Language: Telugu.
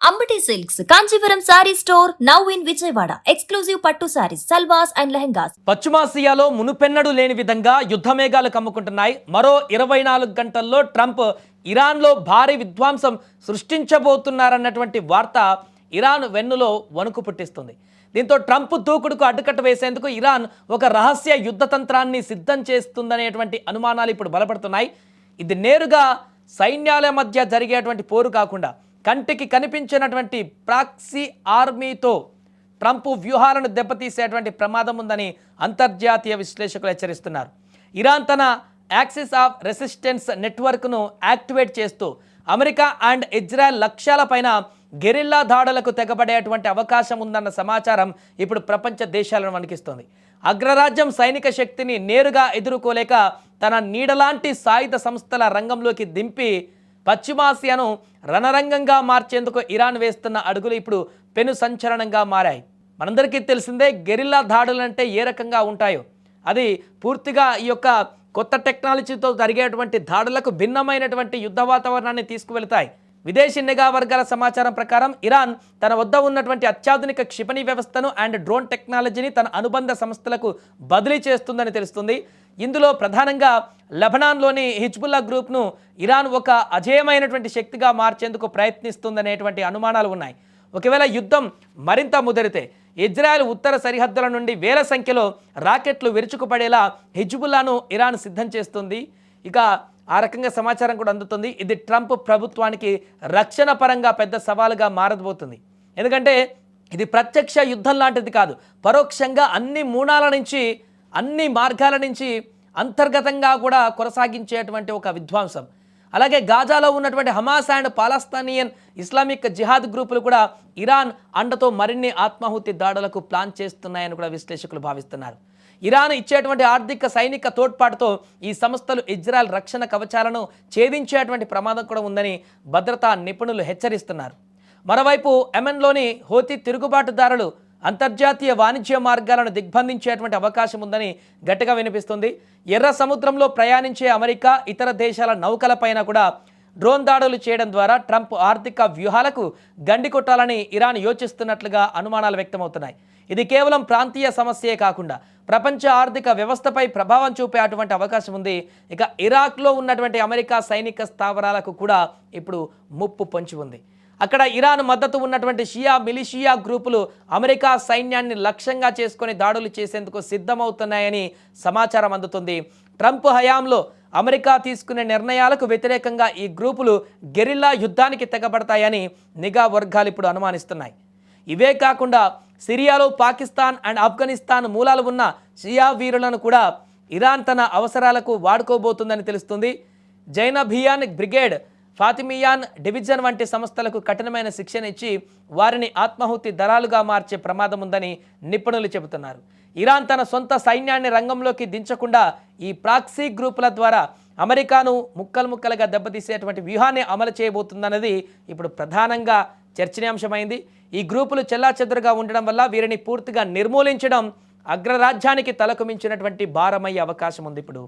Ambati silks Kanchipuram sorry store now in Vijayawada. Exclusive పట్టు సారీస్, సల్వాస్ అండ్ లెహంగాస్. పశ్చిమాసియాలో మునుపెన్నడు లేని విధంగా యుద్ధ మేఘాలు కమ్ముకుంటున్నాయి. మరో 24 గంటల్లో ట్రంప్ ఇరాన్లో భారీ విధ్వంసం సృష్టించబోతున్నారన్నటువంటి వార్త ఇరాన్ వెన్నులో వణుకు పుట్టిస్తుంది. దీంతో ట్రంప్ దూకుడుకు అడ్డుకట్ట వేసేందుకు ఇరాన్ ఒక రహస్య యుద్ధ తంత్రాన్ని సిద్ధం చేస్తుందనేటువంటి అనుమానాలు ఇప్పుడు బలపడుతున్నాయి. ఇది నేరుగా సైన్యాల మధ్య జరిగేటువంటి పోరు కాకుండా కంటికి కనిపించినటువంటి ప్రాక్సీ ఆర్మీతో ట్రంప్ వ్యూహాలను దెబ్బతీసేటువంటి ప్రమాదం ఉందని అంతర్జాతీయ విశ్లేషకులు హెచ్చరిస్తున్నారు. ఇరాన్ తన యాక్సిస్ ఆఫ్ రెసిస్టెన్స్ నెట్వర్క్ను యాక్టివేట్ చేస్తూ అమెరికా అండ్ ఇజ్రాయెల్ లక్ష్యాలపైన గెరిల్లా దాడులకు తెగబడేటువంటి అవకాశం ఉందన్న సమాచారం ఇప్పుడు ప్రపంచ దేశాలను వణికిస్తోంది. అగ్రరాజ్యం సైనిక శక్తిని నేరుగా ఎదుర్కోలేక తన నీడలాంటి సాయుధ సంస్థల రంగంలోకి దింపి పశ్చిమాసియాను రణరంగంగా మార్చేందుకు ఇరాన్ వేస్తున్న అడుగులు ఇప్పుడు పెను సంచలనంగా మారాయి. మనందరికీ తెలిసిందే గెరిల్లా దాడులంటే ఏ రకంగా ఉంటాయో. అది పూర్తిగా ఈ యొక్క కొత్త టెక్నాలజీతో జరిగేటువంటి దాడులకు భిన్నమైనటువంటి యుద్ధ వాతావరణాన్ని తీసుకువెళతాయి. విదేశీ నిఘా వర్గాల సమాచారం ప్రకారం ఇరాన్ తన వద్ద ఉన్నటువంటి అత్యాధునిక క్షిపణి వ్యవస్థను అండ్ డ్రోన్ టెక్నాలజీని తన అనుబంధ సంస్థలకు బదిలీ చేస్తుందని తెలుస్తుంది. ఇందులో ప్రధానంగా లెబనాన్లోని హిజ్బుల్లా గ్రూప్ను ఇరాన్ ఒక అజేయమైనటువంటి శక్తిగా మార్చేందుకు ప్రయత్నిస్తుందనేటువంటి అనుమానాలు ఉన్నాయి. ఒకవేళ యుద్ధం మరింత ముదిరితే ఇజ్రాయెల్ ఉత్తర సరిహద్దుల నుండి వేల సంఖ్యలో రాకెట్లు విరుచుకుపడేలా హిజ్బుల్లాను ఇరాన్ సిద్ధం చేస్తుంది. ఇక ఆ రకంగా సమాచారం కూడా అందుతుంది. ఇది ట్రంప్ ప్రభుత్వానికి రక్షణ పరంగా పెద్ద సవాలుగా మారబోతుంది. ఎందుకంటే ఇది ప్రత్యక్ష యుద్ధం లాంటిది కాదు, పరోక్షంగా అన్ని మూలాల నుంచి అన్ని మార్గాల నుంచి అంతర్గతంగా కూడా కొనసాగించేటువంటి ఒక విధ్వంసం. అలాగే గాజాలో ఉన్నటువంటి హమాస్ అండ్ పాలస్తీనియన్ ఇస్లామిక్ జిహాద్ గ్రూపులు కూడా ఇరాన్ అండతో మరిన్ని ఆత్మాహుతి దాడులకు ప్లాన్ చేస్తున్నాయని కూడా విశ్లేషకులు భావిస్తున్నారు. ఇరాన్ ఇచ్చేటువంటి ఆర్థిక సైనిక తోడ్పాటుతో ఈ సంస్థలు ఇజ్రాయెల్ రక్షణ కవచాలను ఛేదించేటువంటి ప్రమాదం కూడా ఉందని భద్రతా నిపుణులు హెచ్చరిస్తున్నారు. మరోవైపు యెమెన్లోని హూతీ తిరుగుబాటుదారులు అంతర్జాతీయ వాణిజ్య మార్గాలను దిగ్బంధించేటువంటి అవకాశం ఉందని గట్టిగా వినిపిస్తుంది. ఎర్ర సముద్రంలో ప్రయాణించే అమెరికా ఇతర దేశాల నౌకలపైన కూడా డ్రోన్ దాడులు చేయడం ద్వారా ట్రంప్ ఆర్థిక వ్యూహాలకు గండి కొట్టాలని ఇరాన్ యోచిస్తున్నట్లుగా అనుమానాలు వ్యక్తమవుతున్నాయి. ఇది కేవలం ప్రాంతీయ సమస్యే కాకుండా ప్రపంచ ఆర్థిక వ్యవస్థపై ప్రభావం చూపే అటువంటి అవకాశం ఉంది. ఇక ఇరాక్లో ఉన్నటువంటి అమెరికా సైనిక స్థావరాలకు కూడా ఇప్పుడు ముప్పు పొంచి ఉంది. అక్కడ ఇరాన్ మద్దతు ఉన్నటువంటి షియా మిలిషియా గ్రూపులు అమెరికా సైన్యాన్ని లక్ష్యంగా చేసుకొని దాడులు చేసేందుకు సిద్ధమవుతున్నాయని సమాచారం అందుతుంది. ట్రంప్ హయాంలో అమెరికా తీసుకునే నిర్ణయాలకు వ్యతిరేకంగా ఈ గ్రూపులు గెరిల్లా యుద్ధానికి తెగబడతాయని నిఘా వర్గాలు ఇప్పుడు అనుమానిస్తున్నాయి. ఇవే కాకుండా సిరియాలో పాకిస్తాన్ అండ్ ఆఫ్ఘనిస్తాన్ మూలాలు ఉన్న షియా వీరులను కూడా ఇరాన్ తన అవసరాలకు వాడుకోబోతుందని తెలుస్తుంది. జైనభియాన్ బ్రిగేడ్, ఫాతిమియాన్ డివిజన్ వంటి సంస్థలకు కఠినమైన శిక్షణ ఇచ్చి వారిని ఆత్మాహుతి దళాలుగా మార్చే ప్రమాదం ఉందని నిపుణులు చెబుతున్నారు. ఇరాన్ తన సొంత సైన్యాన్ని రంగంలోకి దించకుండా ఈ ప్రాక్సీ గ్రూపుల ద్వారా అమెరికాను ముక్కలుగా దెబ్బతీసేటువంటి వ్యూహాన్ని అమలు చేయబోతుందన్నది ఇప్పుడు ప్రధానంగా చర్చనీయాంశమైంది. ఈ గ్రూపులు చెల్లాచెదురుగా ఉండడం వల్ల వీరిని పూర్తిగా నిర్మూలించడం అగ్రరాజ్యానికి తలకు మించినటువంటి భారమయ్యే అవకాశం ఉంది ఇప్పుడు.